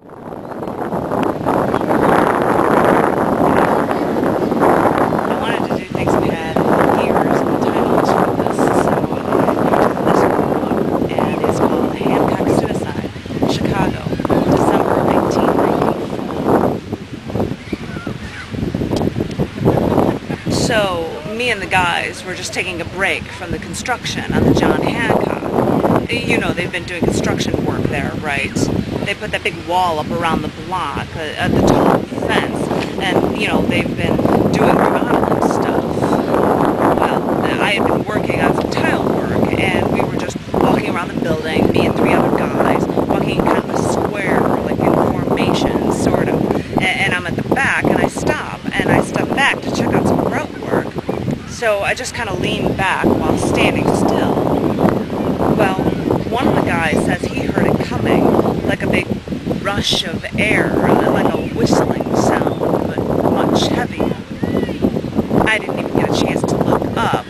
I wanted to do things we had years and titles for this, so I picked this book, and it's called Hancock Suicide, Chicago, December 1994. So, me and the guys were just taking a break from the construction on the John Hancock. You know, they've been doing construction work there, right? They put that big wall up around the block, the tall fence, and, you know, they've been doing remodeling stuff. Well, I had been working on some tile work, and we were just walking around the building, me and three other guys, walking in kind of a square, like in formation, sort of. And I'm at the back, and I stop back to check out some grout work. So I just kind of leaned back while standing still. Well, one of the guys says he heard it coming, like a big rush of air, like a whistling sound, but much heavier. I didn't even get a chance to look up,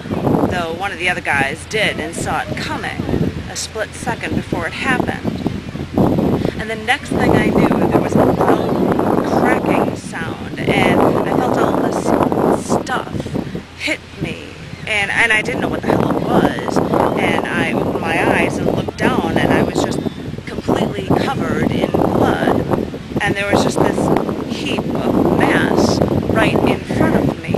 though one of the other guys did and saw it coming, a split second before it happened. And the next thing I knew, there was a loud cracking sound, and I felt all this stuff hit me, and I didn't know what the hell it was, and I opened my eyes and looked down, and I was just completely covered in blood, and there was just this heap of mass right in front of me.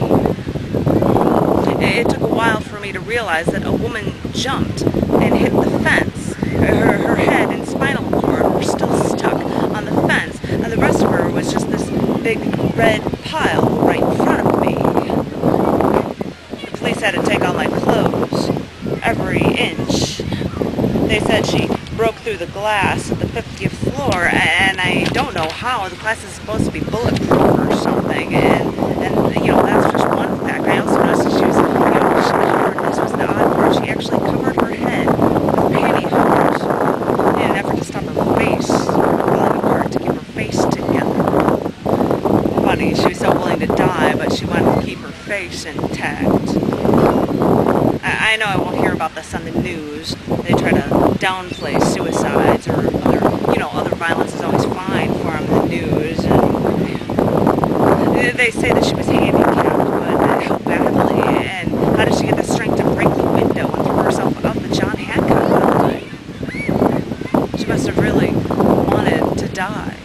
It took a while for me to realize that a woman jumped and hit the fence. Her head and spinal cord were still stuck on the fence, and the rest of her was just this big red pile right in front of me. The police had to take all my clothes, every inch. They said she broke through the glass at the 50th floor, and I don't know how. The glass is supposed to be bulletproof or something, and you know, that's just one fact. I also noticed that she was, you know, she covered, this was the odd part, she actually covered her head with pantyhose in an effort to stop her face falling apart, to keep her face together. Funny, she was so willing to die, but she wanted to keep her face intact. I know I won't hear about this on the news. They try to downplay suicides or other, you know, other violence is always fine for them in the news. And they say that she was handicapped, but how badly? And how did she get the strength to break the window and throw herself out the John Hancock building? She must have really wanted to die.